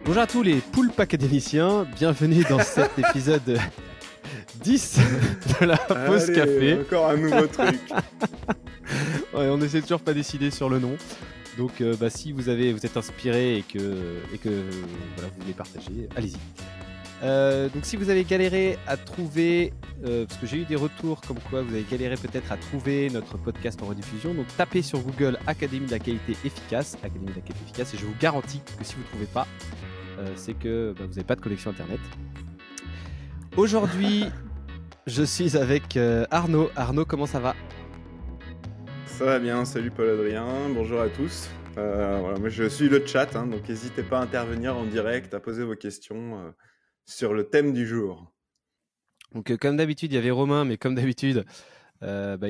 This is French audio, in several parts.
Bonjour à tous les poulpes académiciens, bienvenue dans cet épisode 10 de la pause Allez, café. encore un nouveau truc. Ouais, on essaie toujours pas décider sur le nom. Donc si vous êtes inspiré et que voilà, vous voulez partager, allez-y. Donc si vous avez galéré à trouver, parce que j'ai eu des retours comme quoi vous avez galéré peut-être à trouver notre podcast en rediffusion, donc tapez sur Google Académie de la qualité efficace, Académie de la qualité efficace, et je vous garantis que si vous ne trouvez pas, c'est que vous n'avez pas de connexion internet. Aujourd'hui, je suis avec Arnaud. Arnaud, comment ça va ? Ça va bien, salut Paul-Adrien, bonjour à tous. Voilà, moi je suis le chat, donc n'hésitez pas à intervenir en direct, à poser vos questions sur le thème du jour. Donc comme d'habitude, il y avait Romain, mais comme d'habitude, il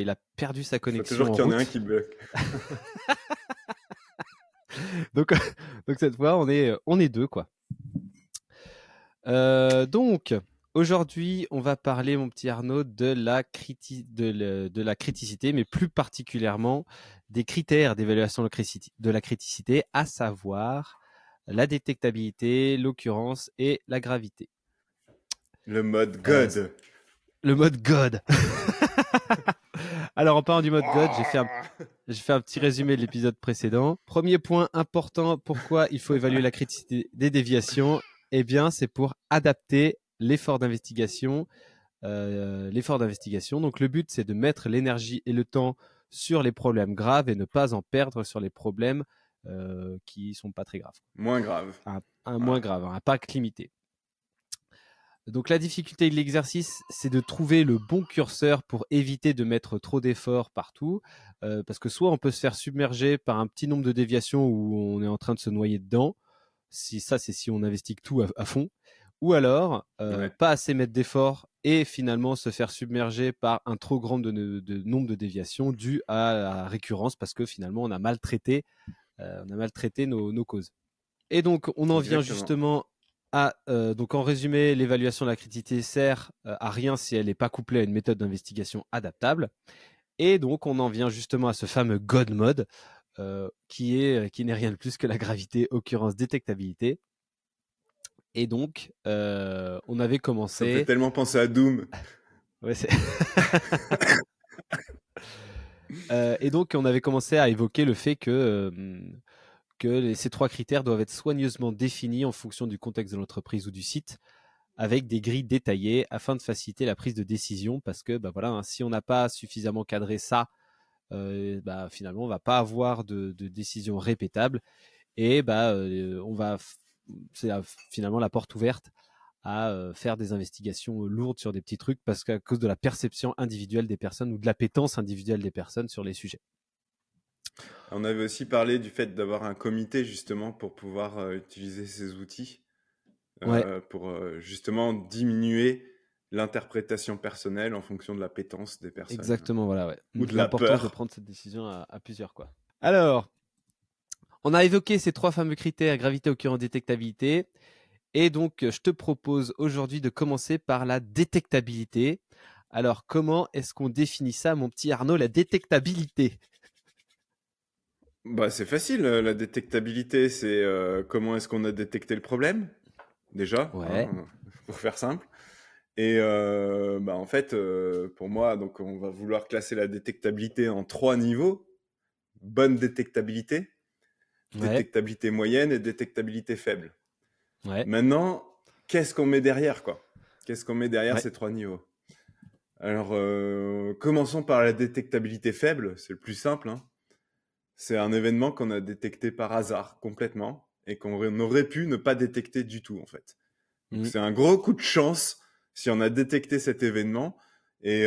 a perdu sa connexion. Il faut toujours qu'il y en ait route. un qui bloque. donc cette fois, on est deux, quoi. Donc aujourd'hui, on va parler, mon petit Arnaud, de la criticité, mais plus particulièrement des critères d'évaluation de la criticité, à savoir la détectabilité, l'occurrence et la gravité. Le mode God. Le mode God. Alors, en parlant du mode God, j'ai fait un petit résumé de l'épisode précédent. Premier point important, pourquoi il faut évaluer la criticité des déviations ? Eh bien, c'est pour adapter l'effort d'investigation. Donc, le but, c'est de mettre l'énergie et le temps sur les problèmes graves et ne pas en perdre sur les problèmes qui sont pas très graves. Moins grave. Moins grave, un impact limité. Donc la difficulté de l'exercice, c'est de trouver le bon curseur pour éviter de mettre trop d'efforts partout, parce que soit on peut se faire submerger par un petit nombre de déviations où on est en train de se noyer dedans, c'est si on investit tout à fond, ou alors pas assez mettre d'efforts et finalement se faire submerger par un trop grand de nombre de déviations dû à la récurrence, parce que finalement on a mal traité nos causes. Et donc on en vient justement donc en résumé, l'évaluation de la criticité sert à rien si elle n'est pas couplée à une méthode d'investigation adaptable. Et donc on en vient justement à ce fameux God Mode qui n'est rien de plus que la gravité, occurrence, détectabilité. Et donc on avait commencé. Ça me fait tellement penser à Doom. Ouais, et donc on avait commencé à évoquer le fait que ces trois critères doivent être soigneusement définis en fonction du contexte de l'entreprise ou du site, avec des grilles détaillées afin de faciliter la prise de décision, parce que si on n'a pas suffisamment cadré ça, finalement on va pas avoir de décision répétable, et c'est finalement la porte ouverte à faire des investigations lourdes sur des petits trucs, parce qu'à cause de la perception individuelle des personnes ou de l'appétence individuelle des personnes sur les sujets. On avait aussi parlé du fait d'avoir un comité justement pour pouvoir utiliser ces outils pour justement diminuer l'interprétation personnelle en fonction de l'appétence des personnes. Exactement, voilà, ouais. Ou de la peur. De prendre cette décision à plusieurs, quoi. Alors, on a évoqué ces trois fameux critères, gravité, occurrence, détectabilité. Et donc, je te propose aujourd'hui de commencer par la détectabilité. Alors, comment est-ce qu'on définit ça, mon petit Arnaud, la détectabilité ? C'est facile, la détectabilité, c'est comment est-ce qu'on a détecté le problème, déjà, pour faire simple. Et en fait, pour moi, donc on va vouloir classer la détectabilité en 3 niveaux. Bonne détectabilité, détectabilité moyenne et détectabilité faible. Ouais. Maintenant, qu'est-ce qu'on met derrière, quoi ? Qu'est-ce qu'on met derrière ces 3 niveaux ? Alors, commençons par la détectabilité faible, c'est le plus simple, C'est un événement qu'on a détecté par hasard, complètement, et qu'on aurait pu ne pas détecter du tout, en fait. Donc, c'est un gros coup de chance si on a détecté cet événement. Et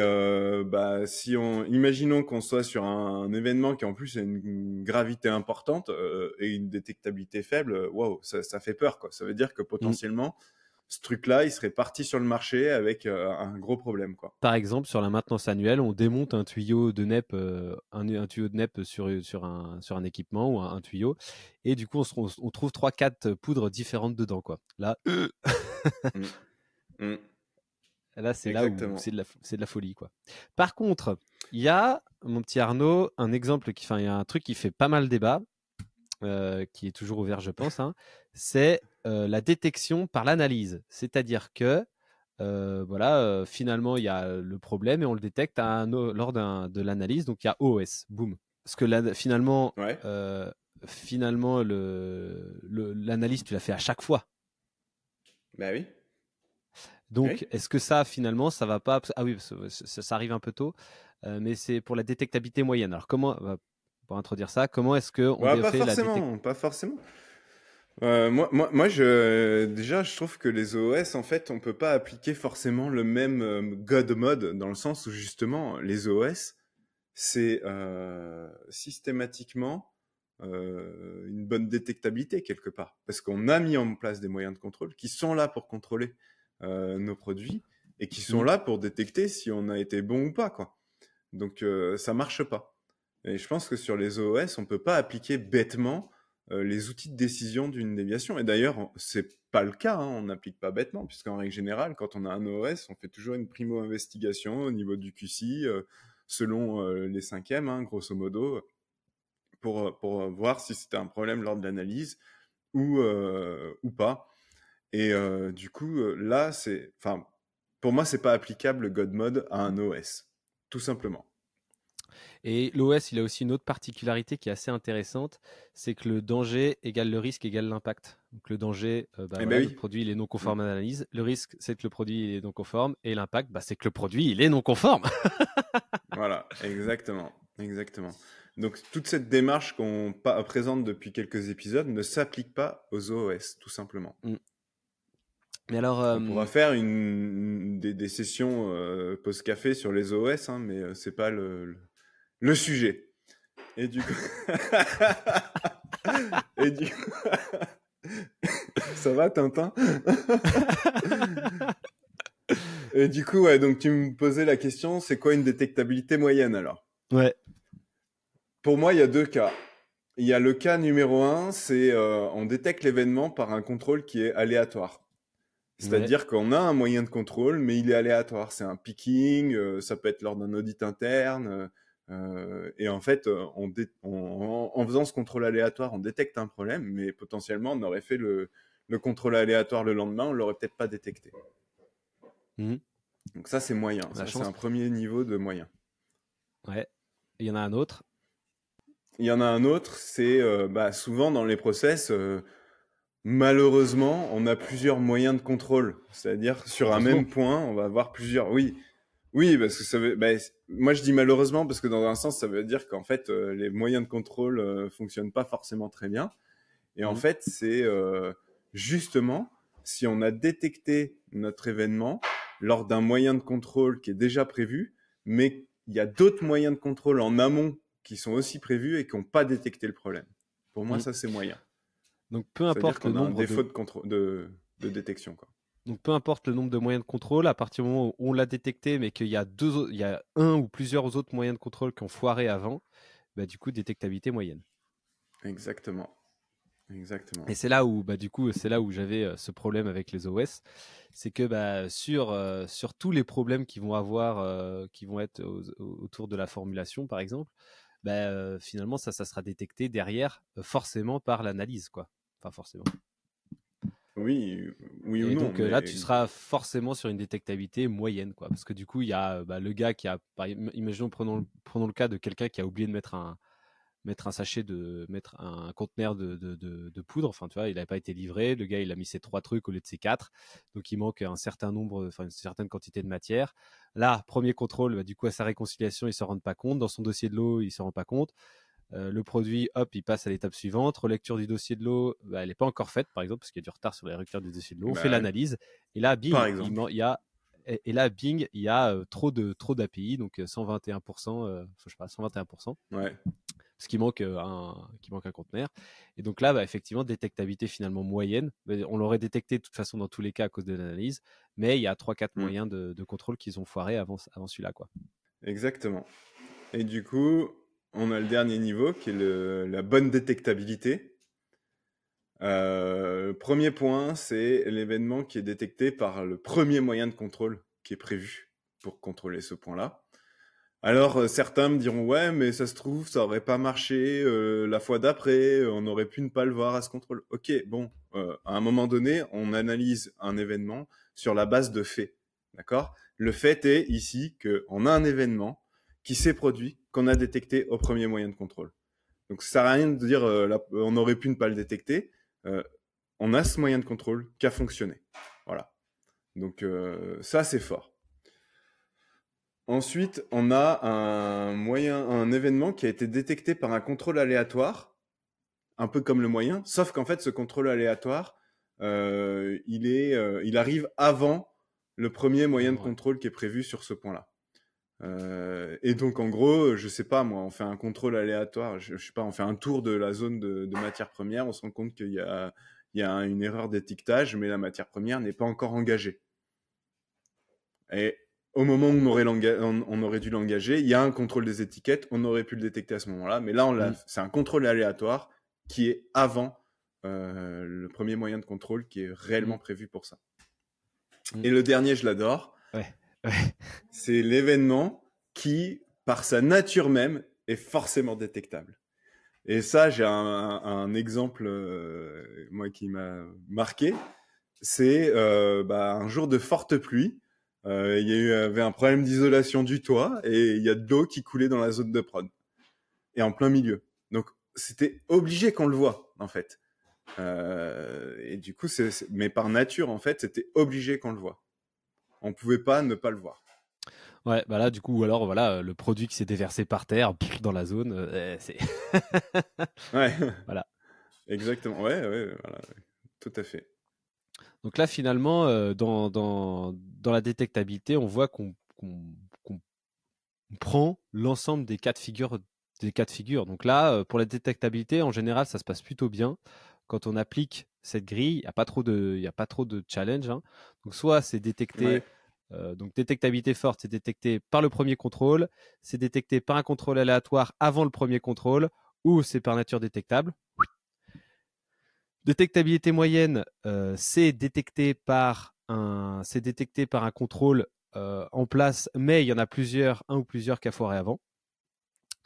imaginons qu'on soit sur un événement qui en plus a une gravité importante et une détectabilité faible, waouh, ça fait peur, quoi. Ça veut dire que potentiellement, ce truc-là, il serait parti sur le marché avec un gros problème, quoi. Par exemple, sur la maintenance annuelle, on démonte un tuyau de NEP, un tuyau de NEP sur un équipement ou un tuyau, et du coup, on trouve 3-4 poudres différentes dedans, quoi. Là, Là, c'est Exactement. Là où c'est de la folie, quoi. Par contre, il y a, mon petit Arnaud, il y a un truc qui fait pas mal débat, qui est toujours ouvert, je pense, c'est la détection par l'analyse. C'est-à-dire que finalement, il y a le problème et on le détecte lors de l'analyse. Donc, il y a OS, boum. Parce que là, finalement, Ouais. l'analyse, tu l'as fait à chaque fois. Bah oui. Donc, Oui. est-ce que ça, finalement, ça va pas... Ah oui, parce que ça arrive un peu tôt, mais c'est pour la détectabilité moyenne. Alors, pour introduire ça, comment est-ce qu'on Bah, pas fait la détection? forcément, pas forcément. Déjà, je trouve que les OS, en fait, on peut pas appliquer forcément le même God mode dans le sens où justement, les OS, c'est systématiquement une bonne détectabilité quelque part, parce qu'on a mis en place des moyens de contrôle qui sont là pour contrôler nos produits et qui sont là pour détecter si on a été bon ou pas, quoi. Donc ça marche pas. Et je pense que sur les OS, on peut pas appliquer bêtement les outils de décision d'une déviation. Et d'ailleurs, c'est pas le cas, hein, on n'applique pas bêtement, puisqu'en règle générale, quand on a un OS, on fait toujours une primo-investigation au niveau du QC, selon les cinquièmes, hein, grosso modo, pour voir si c'était un problème lors de l'analyse ou pas. Et du coup, là, pour moi, c'est pas applicable le God Mode à un OS, tout simplement. Et l'OS, il a aussi une autre particularité qui est assez intéressante, c'est que le danger égale le risque égale l'impact. Donc le danger, Eh ben le oui. produit il est non conforme à l'analyse. Le risque, c'est que le produit il est non conforme. Et l'impact, c'est que le produit il est non conforme. Voilà, exactement, exactement. Donc toute cette démarche qu'on présente depuis quelques épisodes ne s'applique pas aux OS, tout simplement. Mais alors, On pourra faire des sessions post-café sur les OS, hein, mais c'est pas le sujet. Et du coup... Et du coup... Ça va, Tintin? Et du coup, ouais, donc tu me posais la question, c'est quoi une détectabilité moyenne alors? ouais, Pour moi, il y a deux cas. Il y a le cas numéro un, c'est on détecte l'événement par un contrôle qui est aléatoire. ouais. C'est-à-dire qu'on a un moyen de contrôle, mais il est aléatoire. C'est un picking, ça peut être lors d'un audit interne. Et en fait, en faisant ce contrôle aléatoire, on détecte un problème, mais potentiellement, on aurait fait le contrôle aléatoire le lendemain, on l'aurait peut-être pas détecté. Mhm. Donc ça, c'est moyen. La Ça, c'est chance. un premier niveau de moyen. Ouais. Il y en a un autre. Il y en a un autre, c'est souvent dans les process, malheureusement, on a plusieurs moyens de contrôle. C'est-à-dire, sur un Heureusement. même point, on va avoir plusieurs. Oui, oui, parce que ça veut. Moi, je dis malheureusement parce que dans un sens, ça veut dire qu'en fait, les moyens de contrôle fonctionnent pas forcément très bien. Et en Mhm. fait, c'est justement si on a détecté notre événement lors d'un moyen de contrôle qui est déjà prévu, mais il y a d'autres moyens de contrôle en amont qui sont aussi prévus et qui n'ont pas détecté le problème. Pour moi, Mhm. ça, c'est moyen. Donc peu Ça veut dire importe le qu'on a un nombre défaut de de, contrôle, de détection, quoi. Donc peu importe le nombre de moyens de contrôle, à partir du moment où on l'a détecté, mais qu'il y a il y a un ou plusieurs autres moyens de contrôle qui ont foiré avant, du coup détectabilité moyenne. Exactement. Exactement. Et c'est là où du coup c'est là où j'avais ce problème avec les OS, c'est que sur tous les problèmes qui vont qui vont être autour de la formulation par exemple, finalement ça sera détecté derrière forcément par l'analyse quoi. Enfin forcément. Oui, oui ou Et non, donc là, mais tu seras forcément sur une détectabilité moyenne, quoi. Parce que du coup, il y a le gars qui a, imaginons, prenons le cas de quelqu'un qui a oublié de mettre mettre un conteneur de poudre. Enfin, tu vois, il n'avait pas été livré. Le gars, il a mis ses 3 trucs au lieu de ses 4. Donc, il manque un certain nombre, enfin, une certaine quantité de matière. Là, premier contrôle, du coup, à sa réconciliation, il se rend pas compte. Dans son dossier de l'eau, il se rend pas compte. Le produit, hop, il passe à l'étape suivante. Relecture du dossier de l'eau, elle n'est pas encore faite, par exemple, parce qu'il y a du retard sur la relecture du dossier de l'eau. On fait ouais, l'analyse, et là, par bing, exemple. il y a, et là, bing, il y a trop d'API, donc 121%, je sais pas, 121%, Ouais. parce qu'il manque un conteneur. Et donc là, effectivement, détectabilité finalement moyenne. On l'aurait détecté de toute façon dans tous les cas à cause de l'analyse, mais il y a 3-4 Mm. moyens de contrôle qu'ils ont foiré avant celui-là, quoi. Exactement. Et du coup, on a le dernier niveau qui est la bonne détectabilité. Premier point, c'est l'événement qui est détecté par le premier moyen de contrôle qui est prévu pour contrôler ce point-là. Alors, certains me diront, ouais, mais ça se trouve, ça aurait pas marché la fois d'après, on aurait pu ne pas le voir à ce contrôle. Ok, bon, à un moment donné, on analyse un événement sur la base de faits. D'accord ? Le fait est ici qu'on a un événement qui s'est produit, qu'on a détecté au premier moyen de contrôle. Donc, ça sert à rien de dire on aurait pu ne pas le détecter. On a ce moyen de contrôle qui a fonctionné. Voilà. Donc, ça, c'est fort. Ensuite, on a un événement qui a été détecté par un contrôle aléatoire, un peu comme le moyen, sauf qu'en fait, ce contrôle aléatoire, il arrive avant le premier moyen de contrôle qui est prévu sur ce point-là. Et donc, en gros, je sais pas, moi, on fait un contrôle aléatoire, je sais pas, on fait un tour de la zone de matière première, on se rend compte qu'il y a une erreur d'étiquetage, mais la matière première n'est pas encore engagée. Et au moment où on aurait dû l'engager, il y a un contrôle des étiquettes, on aurait pu le détecter à ce moment-là, mais là, c'est un contrôle aléatoire qui est avant le premier moyen de contrôle qui est réellement prévu pour ça. Et le dernier, je l'adore. Ouais. C'est l'événement qui, par sa nature même, est forcément détectable. Et ça, j'ai un exemple, moi, qui m'a marqué. C'est un jour de forte pluie. Il y avait un problème d'isolation du toit et il y a de l'eau qui coulait dans la zone de prod. Et en plein milieu. Donc, c'était obligé qu'on le voit, en fait. Et du coup, mais par nature, en fait, c'était obligé qu'on le voit. On pouvait pas ne pas le voir. Ouais, bah là, du coup, alors voilà, le produit qui s'est déversé par terre dans la zone, c'est. Ouais. Voilà. Exactement. Ouais, voilà. Tout à fait. Donc là, finalement, dans la détectabilité, on voit qu'on prend l'ensemble des cas de figure. Donc là, pour la détectabilité, en général, ça se passe plutôt bien. Quand on applique cette grille, il n'y a pas trop de challenge. Hein. Donc soit c'est détecté, donc détectabilité forte, c'est détecté par le premier contrôle, c'est détecté par un contrôle aléatoire avant le premier contrôle, ou c'est par nature détectable. Détectabilité moyenne, c'est détecté par un contrôle en place, mais il y en a un ou plusieurs qui a foiré avant.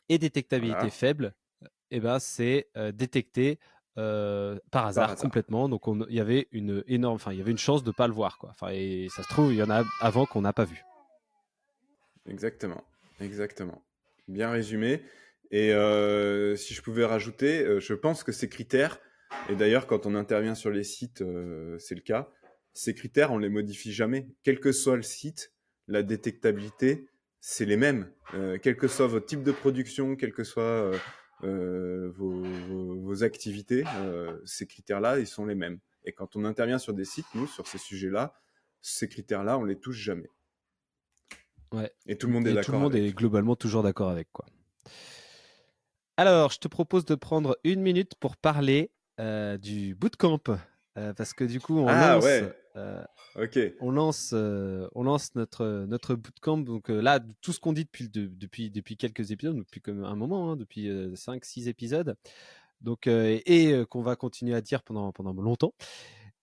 Et détectabilité faible, c'est détecté par hasard complètement. Donc il y avait une chance de pas le voir, quoi. Enfin, et ça se trouve, il y en a avant qu'on n'a pas vu. Exactement. Bien résumé. Et si je pouvais rajouter, je pense que ces critères, et d'ailleurs quand on intervient sur les sites, c'est le cas, ces critères, on les modifie jamais. Quel que soit le site, la détectabilité, c'est les mêmes. Quel que soit votre type de production, quel que soit vos activités, ces critères-là, ils sont les mêmes. Et quand on intervient sur des sites, nous, sur ces sujets-là, ces critères-là, on les touche jamais. Ouais. Et tout le monde est d'accord. Tout le monde est globalement toujours d'accord avec, quoi. Alors, je te propose de prendre 1 minute pour parler du bootcamp. Parce que du coup, on lance notre bootcamp. Donc là, tout ce qu'on dit depuis quelques épisodes, depuis comme un moment, hein, depuis 5-6 épisodes, donc, qu'on va continuer à dire pendant longtemps.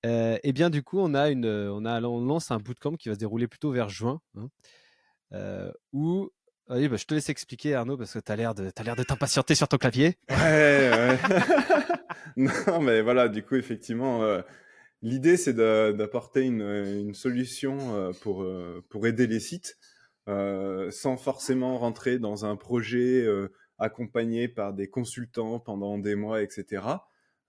Et bien du coup, on lance un bootcamp qui va se dérouler plutôt vers juin, hein, où oui, je te laisse expliquer, Arnaud, parce que t'as l'air de t'impatienter sur ton clavier. Ouais. Non, mais voilà, du coup, effectivement, l'idée, c'est d'apporter une solution pour aider les sites, sans forcément rentrer dans un projet accompagné par des consultants pendant des mois, etc.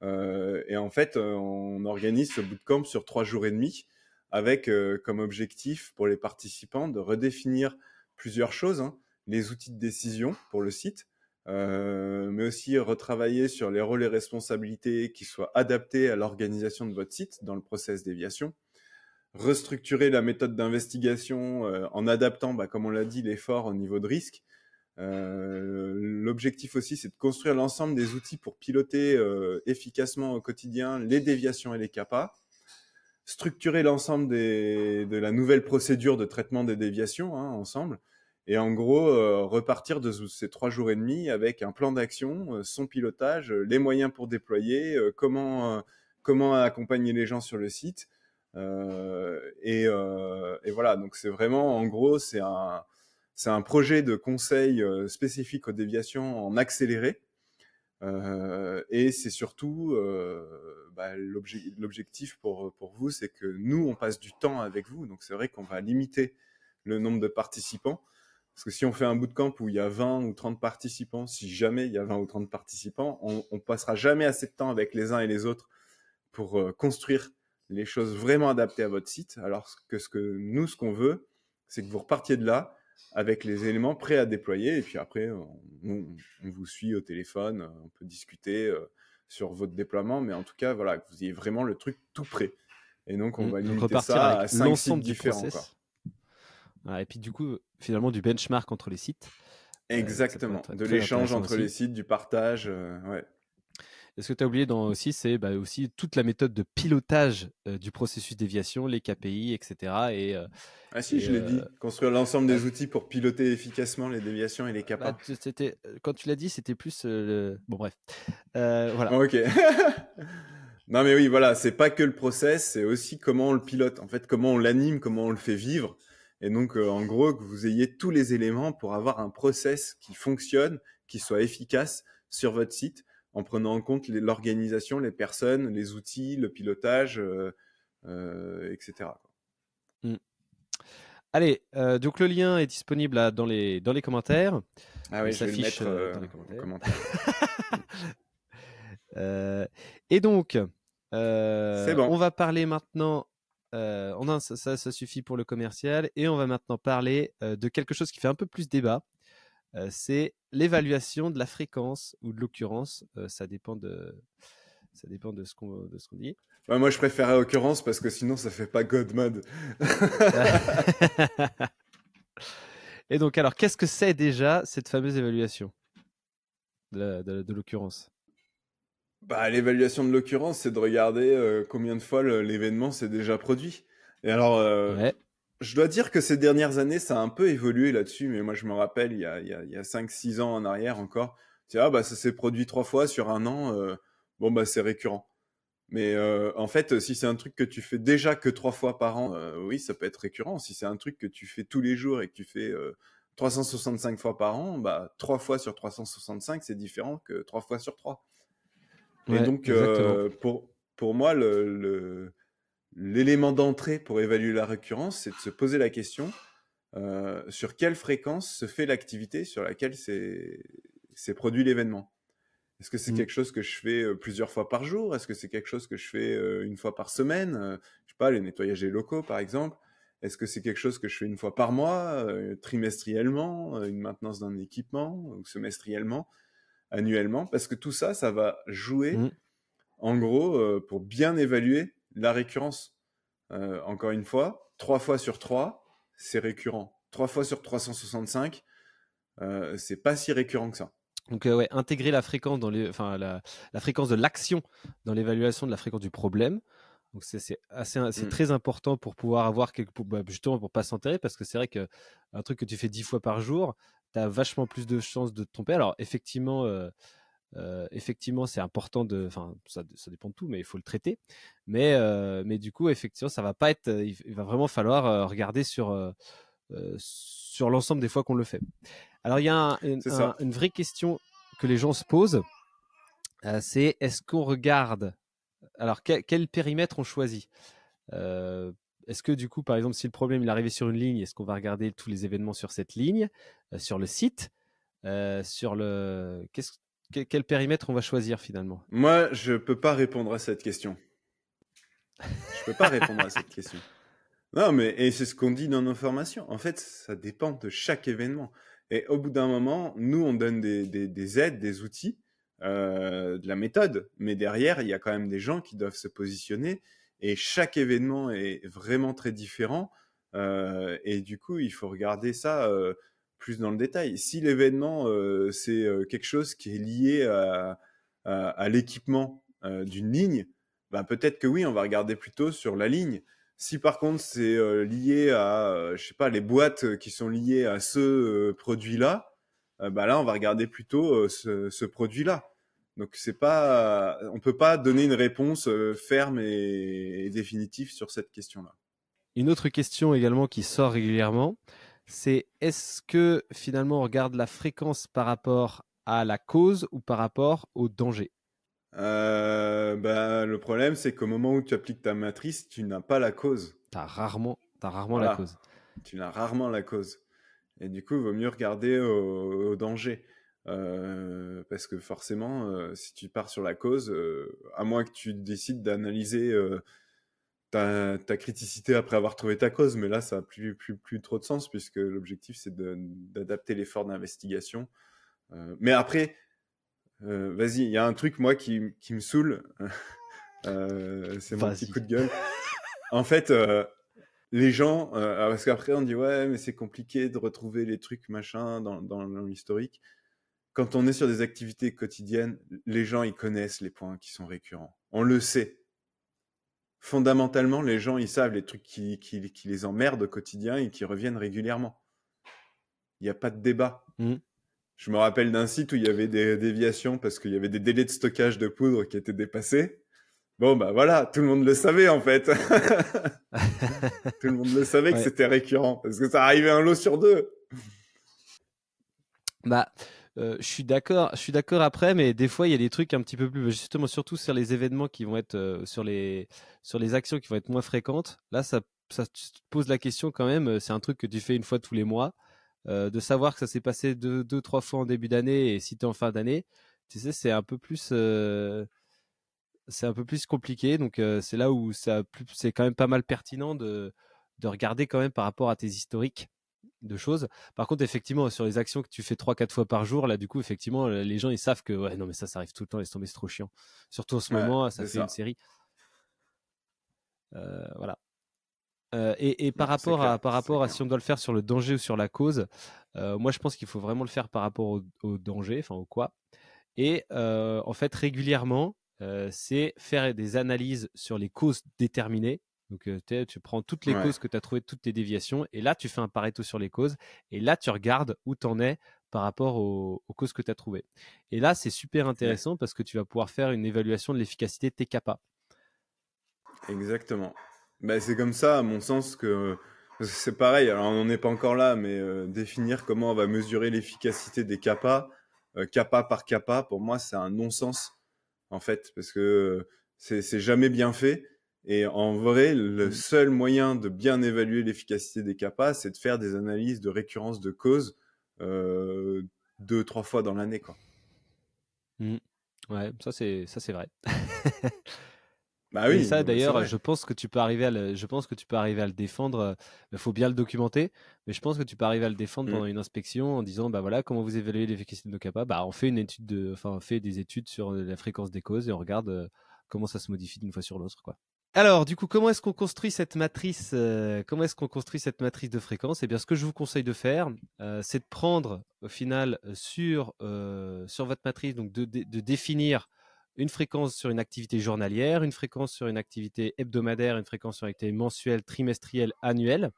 Et en fait, on organise ce bootcamp sur 3 jours et demi, avec comme objectif pour les participants de redéfinir plusieurs choses, hein. Les outils de décision pour le site, mais aussi retravailler sur les rôles et responsabilités qui soient adaptés à l'organisation de votre site dans le process déviation, restructurer la méthode d'investigation en adaptant, comme on l'a dit, l'effort au niveau de risque. L'objectif aussi, c'est de construire l'ensemble des outils pour piloter efficacement au quotidien les déviations et les CAPA, structurer l'ensemble de la nouvelle procédure de traitement des déviations, hein, ensemble, et en gros repartir de ces 3 jours et demi avec un plan d'action, son pilotage, les moyens pour déployer, comment accompagner les gens sur le site, et voilà. Donc c'est vraiment, en gros, c'est un projet de conseil spécifique aux déviations en accéléré, Et c'est surtout l'objectif pour vous, c'est que nous, on passe du temps avec vous. Donc c'est vrai qu'on va limiter le nombre de participants. Parce que si on fait un bootcamp où il y a 20 ou 30 participants, si jamais il y a 20 ou 30 participants, on passera jamais assez de temps avec les uns et les autres pour construire les choses vraiment adaptées à votre site. Alors que ce qu'on veut, c'est que vous repartiez de là avec les éléments prêts à déployer. Et puis après, on vous suit au téléphone, on peut discuter sur votre déploiement. Mais en tout cas, voilà, que vous ayez vraiment le truc tout prêt. Et donc, on va limiter ça à 5 sites différents. Quoi. Ah, et puis du coup, finalement, du benchmark entre les sites. Exactement, de l'échange entre les sites, du partage. Ouais. Et ce que tu as oublié aussi, c'est aussi toute la méthode de pilotage du processus déviation, les KPI, etc. Je l'ai dit, construire l'ensemble des outils pour piloter efficacement les déviations et les CAPA. Quand tu l'as dit, c'était plus bon bref. Voilà. Bon, ok. Non mais oui, voilà, c'est pas que le process, c'est aussi comment on le pilote. En fait, comment on l'anime, comment on le fait vivre. Et donc, en gros, que vous ayez tous les éléments pour avoir un process qui fonctionne, qui soit efficace sur votre site, en prenant en compte l'organisation, les personnes, les outils, le pilotage, etc. Allez, donc le lien est disponible là, dans les commentaires. Ah oui, je vais le mettre dans les commentaires. Et donc, c'est bon. on va parler maintenant. Ça suffit pour le commercial. Et on va maintenant parler de quelque chose qui fait un peu plus débat. C'est l'évaluation de la fréquence ou de l'occurrence. Ça dépend de ce qu'on dit. Ouais, moi, je préférais occurrence parce que sinon, ça fait pas God mode. Et donc, alors, qu'est-ce que c'est déjà cette fameuse évaluation de l'occurrence? L'évaluation de l'occurrence, c'est de regarder combien de fois l'événement s'est déjà produit. Et alors, je dois dire que ces dernières années, ça a un peu évolué là-dessus, mais moi, je me rappelle, il y a 5-6 ans en arrière encore, ça s'est produit 3 fois sur un an, c'est récurrent. Mais en fait, si c'est un truc que tu fais déjà que 3 fois par an, oui, ça peut être récurrent. Si c'est un truc que tu fais tous les jours et que tu fais 365 fois par an, 3 fois sur 365, c'est différent que 3 fois sur 3. Ouais, et donc, pour moi, l'élément d'entrée pour évaluer la récurrence, c'est de se poser la question sur quelle fréquence se fait l'activité sur laquelle s'est produit l'événement. Est-ce que c'est quelque chose que je fais plusieurs fois par jour? Est-ce que c'est quelque chose que je fais une fois par semaine? Je sais pas, les nettoyages des locaux, par exemple. Est-ce que c'est quelque chose que je fais une fois par mois, trimestriellement, une maintenance d'un équipement, ou semestriellement, annuellement? Parce que tout ça, ça va jouer, en gros, pour bien évaluer la récurrence. Encore une fois, 3 fois sur 3, c'est récurrent. 3 fois sur 365, c'est pas si récurrent que ça. Donc intégrer la fréquence la fréquence de l'action dans l'évaluation de la fréquence du problème. Donc c'est très important pour pouvoir avoir justement pour pas s'enterrer, parce que c'est vrai que un truc que tu fais 10 fois par jour, tu as vachement plus de chances de te tromper. Alors effectivement c'est important ça dépend de tout, mais il faut le traiter. Mais du coup effectivement ça va pas être, il va vraiment falloir regarder sur l'ensemble des fois qu'on le fait. Alors, il y a une vraie question que les gens se posent, c'est est-ce qu'on regarde... Alors, quel périmètre on choisit? Est-ce que du coup, par exemple, si le problème il est arrivé sur une ligne, est-ce qu'on va regarder tous les événements sur cette ligne, sur le site, quel périmètre on va choisir finalement? Moi, je peux pas répondre à cette question. Je peux pas répondre à cette question. Non, et c'est ce qu'on dit dans nos formations. En fait, ça dépend de chaque événement. Et au bout d'un moment, nous, on donne des aides, des outils, de la méthode. Mais derrière, il y a quand même des gens qui doivent se positionner. Et chaque événement est vraiment très différent. Et du coup, il faut regarder ça plus dans le détail. Si l'événement, c'est quelque chose qui est lié à l'équipement d'une ligne, peut-être que oui, on va regarder plutôt sur la ligne. Si par contre c'est lié à, je sais pas, les boîtes qui sont liées à ce produit-là, là on va regarder plutôt ce produit-là. Donc c'est pas, on peut pas donner une réponse ferme et définitive sur cette question-là. Une autre question également qui sort régulièrement, c'est est-ce que finalement on regarde la fréquence par rapport à la cause ou par rapport au danger? Le problème, c'est qu'au moment où tu appliques ta matrice, tu n'as pas la cause. T'as rarement la Voilà, cause. tu n'as rarement la cause. Et du coup, il vaut mieux regarder au danger. Parce que forcément, si tu pars sur la cause, à moins que tu décides d'analyser ta criticité après avoir trouvé ta cause, mais là, ça n'a plus trop de sens, puisque l'objectif, c'est d'adapter l'effort d'investigation. Mais après, vas-y, il y a un truc, moi, qui me saoule. C'est mon petit Vas-y. coup de gueule. En fait, les gens, parce qu'après, on dit, ouais, mais c'est compliqué de retrouver les trucs, machin, dans l'historique. Quand on est sur des activités quotidiennes, les gens, ils connaissent les points qui sont récurrents. On le sait. Fondamentalement, les gens, ils savent les trucs qui les emmerdent au quotidien et qui reviennent régulièrement. Il n'y a pas de débat. Je me rappelle d'un site où il y avait des déviations parce qu'il y avait des délais de stockage de poudre qui étaient dépassés. Bon, bah voilà, tout le monde le savait en fait. Tout le monde le savait que c'était récurrent parce que ça arrivait un lot sur deux. Bah, je suis d'accord après, mais des fois il y a des trucs un petit peu plus, justement, surtout sur les événements qui vont être sur les actions qui vont être moins fréquentes. Là, ça te pose la question quand même. C'est un truc que tu fais une fois tous les mois, de savoir que ça s'est passé deux, trois fois en début d'année et si tu es en fin d'année, tu sais, c'est un peu plus compliqué. Donc c'est là où c'est quand même pas mal pertinent de regarder quand même par rapport à tes historiques de choses. Par contre, effectivement, sur les actions que tu fais 3-4 fois par jour, là, du coup, effectivement, les gens, ils savent que, ouais, non, mais ça arrive tout le temps, laisse tomber, c'est trop chiant. Surtout en ce moment, ça fait une série. Voilà. Et par rapport à si on doit le faire sur le danger ou sur la cause, moi, je pense qu'il faut vraiment le faire par rapport au danger, enfin, au quoi. Et en fait, régulièrement, c'est faire des analyses sur les causes déterminées. Donc, tu prends toutes les causes que tu as trouvées, toutes tes déviations, et là, tu fais un Pareto sur les causes, et là, tu regardes où tu en es par rapport aux causes que tu as trouvées. Et là, c'est super intéressant parce que tu vas pouvoir faire une évaluation de l'efficacité de tes CAPA. Exactement. Bah, c'est comme ça, à mon sens, que c'est pareil. Alors, on n'en est pas encore là, mais définir comment on va mesurer l'efficacité des CAPA, CAPA par CAPA, pour moi, c'est un non-sens, en fait, parce que c'est jamais bien fait. Et en vrai, le seul moyen de bien évaluer l'efficacité des CAPA, c'est de faire des analyses de récurrence de causes 2-3 fois dans l'année, quoi. Ouais, ça c'est vrai. Bah oui, Et ça, d'ailleurs, vrai. je pense que tu peux arriver à le défendre. Il faut bien le documenter, mais je pense que tu peux arriver à le défendre pendant une inspection en disant, bah voilà, comment vous évaluez l'efficacité de nos CAPA. Bah, on fait on fait des études sur la fréquence des causes et on regarde comment ça se modifie d'une fois sur l'autre, quoi. Alors, du coup, comment est-ce qu'on construit cette matrice de fréquence? Eh bien, ce que je vous conseille de faire, c'est de prendre, au final, sur votre matrice, donc de définir une fréquence sur une activité journalière, une fréquence sur une activité hebdomadaire, une fréquence sur une activité mensuelle, trimestrielle, annuelle.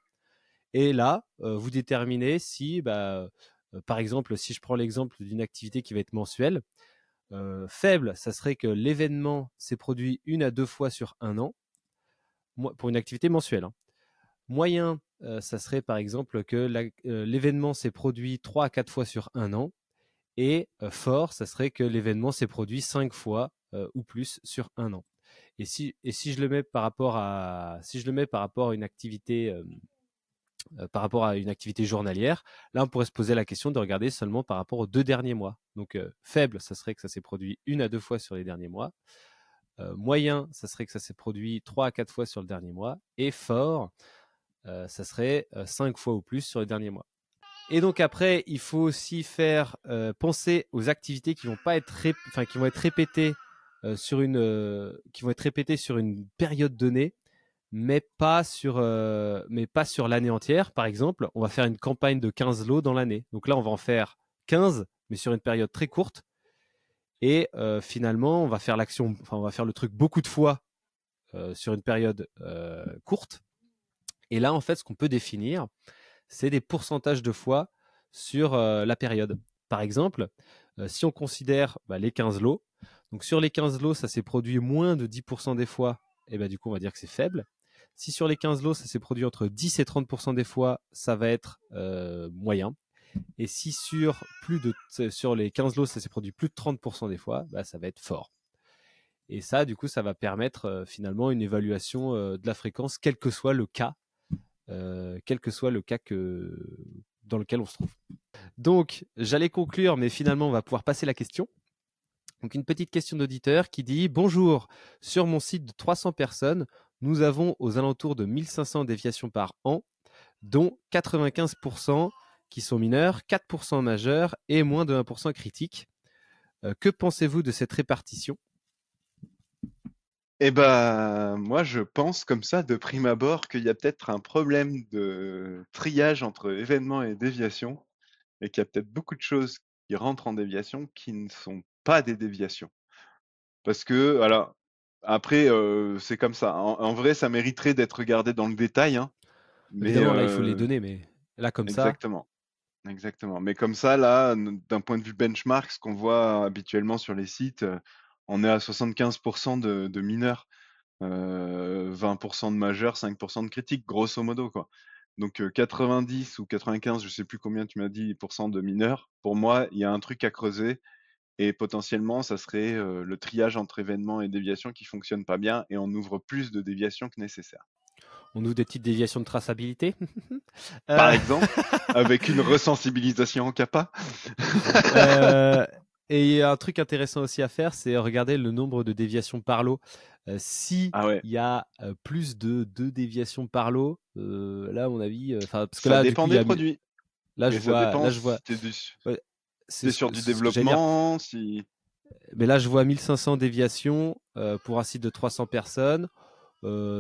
Et là, vous déterminez si, par exemple, si je prends l'exemple d'une activité qui va être mensuelle, faible, ça serait que l'événement s'est produit 1 à 2 fois sur un an, pour une activité mensuelle. Moyen, ça serait par exemple que l'événement s'est produit 3 à 4 fois sur un an. Et fort, ça serait que l'événement s'est produit 5 fois ou plus sur un an. Et si je le mets par rapport à une activité journalière, là on pourrait se poser la question de regarder seulement par rapport aux 2 derniers mois. Donc faible, ça serait que ça s'est produit 1 à 2 fois sur les derniers mois. Moyen, ça serait que ça s'est produit 3 à 4 fois sur le dernier mois. Et fort, ça serait 5 fois ou plus sur les derniers mois. Et donc après, il faut aussi faire penser aux activités qui vont pas être qui vont être répétées sur une période donnée, mais pas sur l'année entière. Par exemple, on va faire une campagne de 15 lots dans l'année. Donc là, on va en faire 15, mais sur une période très courte. Et finalement, on va faire le truc beaucoup de fois sur une période courte. Et là, en fait, ce qu'on peut définir, c'est des pourcentages de fois sur la période. Par exemple, si on considère les 15 lots, donc sur les 15 lots, ça s'est produit moins de 10% des fois, et du coup, on va dire que c'est faible. Si sur les 15 lots, ça s'est produit entre 10 et 30% des fois, ça va être moyen. Et si sur les 15 lots, ça s'est produit plus de 30% des fois, bah, ça va être fort. Et ça, du coup, ça va permettre finalement une évaluation de la fréquence, quel que soit le cas, dans lequel on se trouve. Donc, j'allais conclure, mais finalement, on va pouvoir passer la question. Donc, une petite question d'auditeur qui dit « Bonjour, sur mon site de 300 personnes, nous avons aux alentours de 1500 déviations par an, dont 95% qui sont mineures, 4% majeures et moins de 1% critiques. Que pensez-vous de cette répartition ?» Eh ben, moi, je pense comme ça, de prime abord, qu'il y a peut-être un problème de triage entre événements et déviations, et qu'il y a peut-être beaucoup de choses qui rentrent en déviation qui ne sont pas des déviations. Parce que, alors, après, c'est comme ça. En vrai, ça mériterait d'être regardé dans le détail, hein, mais Évidemment, là, il faut les donner, mais là, comme ça, exactement, exactement. Mais comme ça, là, d'un point de vue benchmark, ce qu'on voit habituellement sur les sites, on est à 75% de mineurs. 20% de majeurs, 5% de critiques, grosso modo, quoi. Donc 90 ou 95, je sais plus combien tu m'as dit, % de mineurs. Pour moi, il y a un truc à creuser et potentiellement, ça serait le triage entre événements et déviations qui fonctionne pas bien et on ouvre plus de déviations que nécessaire. on ouvre des petites déviations de traçabilité. Par Euh, exemple, avec une resensibilisation en CAPA. euh, et il y a un truc intéressant aussi à faire, c'est regarder le nombre de déviations par lot. Si Ah ouais, il y a plus de 2 déviations par lot, là, à mon avis, parce que ça là, du dépend coup, des produits. Et ça dépend je vois, si t'es ouais, c'est t'es sur du ce que j'allais dire. développement, si... Mais là, je vois 1500 déviations pour un site de 300 personnes.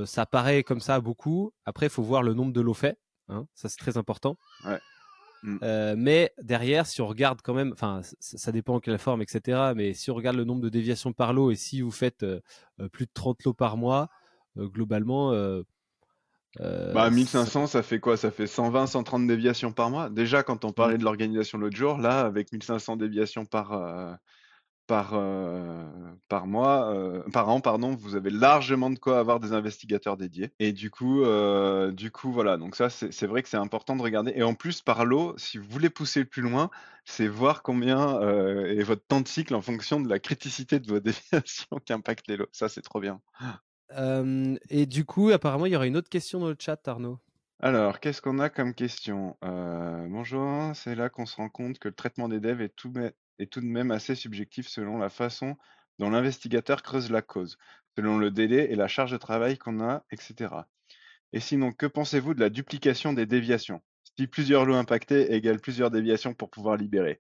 Ça paraît comme ça beaucoup. Après, il faut voir le nombre de lots faits. Hein, ça, c'est très important. Ouais. Mm. Mais derrière, si on regarde quand même, enfin, ça dépend en quelle forme, etc. Mais si on regarde le nombre de déviations par lot et si vous faites plus de 30 lots par mois, globalement, Bah, ça 1500, ça fait quoi? Ça fait 120, 130 déviations par mois. Déjà, quand on peut... parlait de l'organisation l'autre jour, là, avec 1500 déviations par mois, par an, pardon, vous avez largement de quoi avoir des investigateurs dédiés. Et du coup, voilà. Donc ça, c'est vrai que c'est important de regarder. Et en plus, par lot, si vous voulez pousser le plus loin, c'est voir combien est votre temps de cycle en fonction de la criticité de vos déviations qui impactent les lots. Ça, c'est trop bien. et du coup, apparemment, il y aura une autre question dans le chat, Arnaud. Alors, qu'est-ce qu'on a comme question? Bonjour, c'est là qu'on se rend compte que le traitement des devs est tout de même assez subjectif selon la façon dont l'investigateur creuse la cause, selon le délai et la charge de travail qu'on a, etc. Et sinon, que pensez-vous de la duplication des déviations? Si plusieurs lots impactés égale plusieurs déviations pour pouvoir libérer.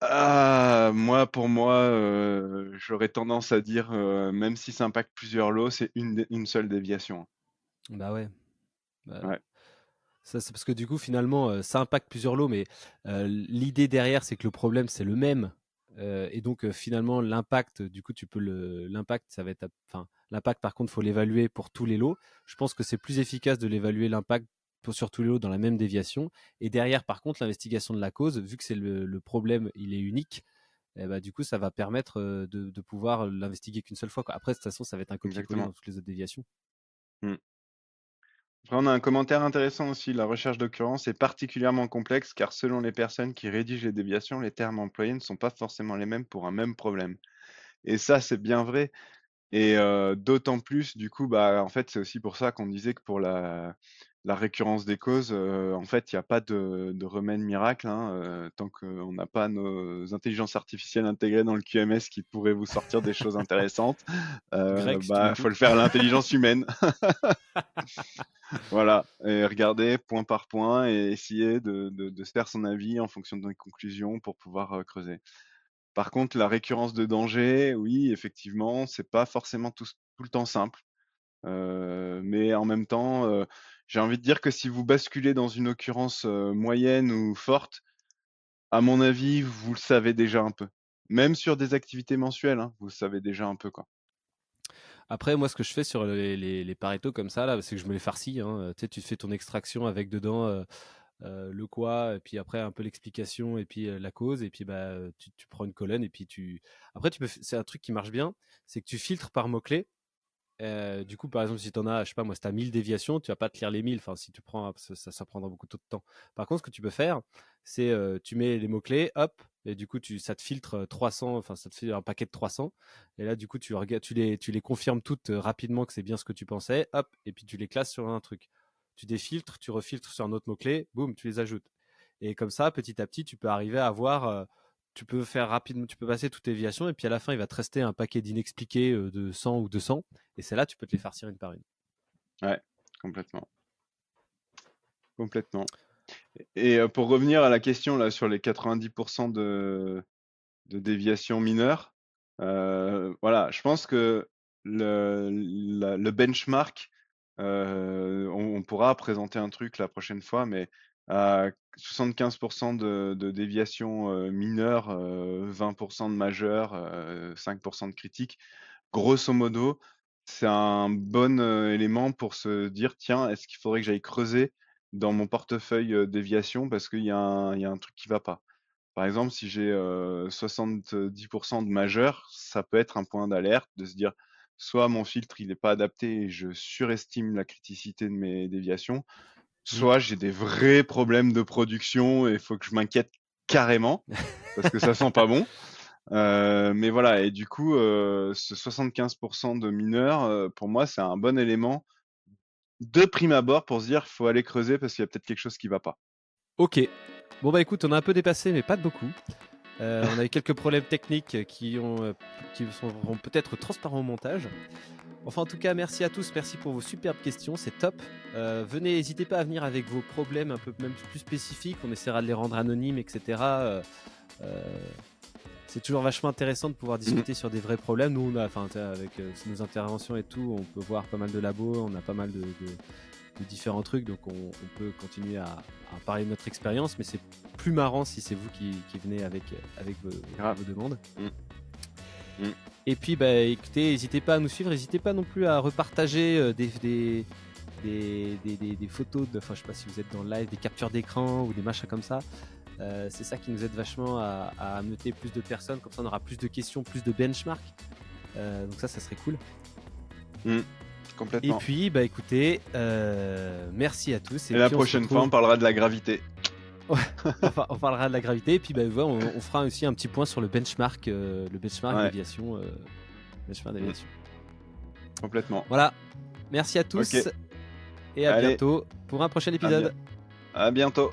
Ah, pour moi, j'aurais tendance à dire, même si ça impacte plusieurs lots, c'est une seule déviation. Bah ouais. Bah, Ouais, ça, c'est parce que du coup, finalement, ça impacte plusieurs lots, mais l'idée derrière, c'est que le problème, c'est le même. Et donc, finalement, l'impact, du coup, l'impact, ça va être, enfin, l'impact, par contre, faut l'évaluer pour tous les lots. Je pense que c'est plus efficace de l'évaluer l'impact sur tous les lots dans la même déviation. Et derrière, par contre, l'investigation de la cause, vu que c'est le problème, il est unique. Et bah, du coup, ça va permettre de pouvoir l'investiguer qu'une seule fois, quoi. Après, de toute façon, ça va être un copier-coller exactement. dans toutes les autres déviations. Mmh. Après, on a un commentaire intéressant aussi. La recherche d'occurrence est particulièrement complexe car selon les personnes qui rédigent les déviations, les termes employés ne sont pas forcément les mêmes pour un même problème. Et ça, c'est bien vrai. Et d'autant plus, du coup, bah, en fait, c'est aussi pour ça qu'on disait que pour la récurrence des causes, en fait, il n'y a pas de remède miracle, hein, tant qu'on n'a pas nos intelligences artificielles intégrées dans le QMS qui pourraient vous sortir des choses intéressantes, Greg, si tu bah, faut le m'écoutes. faire à l'intelligence humaine. Voilà, et regarder point par point et essayer de se faire son avis en fonction de nos conclusions pour pouvoir creuser. Par contre, la récurrence de danger, oui, effectivement, c'est pas forcément tout le temps simple. Mais en même temps, j'ai envie de dire que si vous basculez dans une occurrence moyenne ou forte, à mon avis, vous le savez déjà un peu. Même sur des activités mensuelles, hein, vous le savez déjà un peu, quoi. Après, moi, ce que je fais sur les Pareto comme ça, là, c'est que je me les farcis. Hein. Tu sais, tu fais ton extraction avec dedans le quoi, et puis après un peu l'explication, et puis la cause, et puis bah, tu prends une colonne, et puis tu. Après, c'est un truc qui marche bien, c'est que tu filtres par mots-clés. Du coup, par exemple, si tu en as, je sais pas moi, si tu as 1000 déviations, tu vas pas te lire les 1000. Enfin, si tu prends, ça prendra beaucoup trop de temps. Par contre, ce que tu peux faire, c'est tu mets les mots-clés, hop, et du coup, ça te filtre 300, enfin, ça te fait un paquet de 300. Et là, du coup, tu les confirmes toutes rapidement que c'est bien ce que tu pensais, hop, et puis tu les classes sur un truc. Tu défiltres, tu refiltres sur un autre mot-clé, boum, tu les ajoutes. Et comme ça, petit à petit, tu peux arriver à avoir tu peux faire rapidement, tu peux passer toutes tes déviations et puis à la fin, il va te rester un paquet d'inexpliqués de 100 ou 200 et celles-là, tu peux te les farcir une par une. Ouais, complètement. Complètement. Et pour revenir à la question là sur les 90% de déviations mineures, voilà, je pense que le benchmark, on pourra présenter un truc la prochaine fois, mais à 75% de déviations mineures, 20% de majeures, 5% de critiques, grosso modo, c'est un bon élément pour se dire, tiens, est-ce qu'il faudrait que j'aille creuser dans mon portefeuille déviation parce qu'il y a un truc qui va pas. Par exemple, si j'ai 70% de majeur, ça peut être un point d'alerte de se dire soit mon filtre il n'est pas adapté et je surestime la criticité de mes déviations, soit j'ai des vrais problèmes de production et il faut que je m'inquiète carrément parce que ça sent pas bon. Mais voilà, et du coup, ce 75% de mineurs, pour moi, c'est un bon élément de prime abord pour se dire qu'il faut aller creuser parce qu'il y a peut-être quelque chose qui va pas. Ok. Bon bah écoute, on a un peu dépassé, mais pas de beaucoup. On a eu quelques problèmes techniques qui seront peut-être transparents au montage. Enfin, en tout cas, merci à tous, merci pour vos superbes questions, c'est top. Venez, n'hésitez pas à venir avec vos problèmes un peu même plus spécifiques, on essaiera de les rendre anonymes, etc. C'est toujours vachement intéressant de pouvoir discuter sur des vrais problèmes. Nous, avec nos interventions et tout, on peut voir pas mal de labos, on a pas mal de différents trucs, donc on peut continuer à parler de notre expérience, mais c'est plus marrant si c'est vous qui venez avec vos demandes. Et puis bah écoutez, n'hésitez pas à nous suivre, n'hésitez pas non plus à repartager des photos, enfin je sais pas si vous êtes dans le live, des captures d'écran ou des machins comme ça. C'est ça qui nous aide vachement à amener plus de personnes, comme ça on aura plus de questions, plus de benchmark. Donc ça serait cool. Complètement. Et puis, bah écoutez, merci à tous. Et la prochaine fois, on parlera de la gravité. on parlera de la gravité. Et puis, bah, voilà, on fera aussi un petit point sur le benchmark d'aviation. Complètement. Voilà. Merci à tous. Okay. Et à bientôt pour un prochain épisode. À bientôt.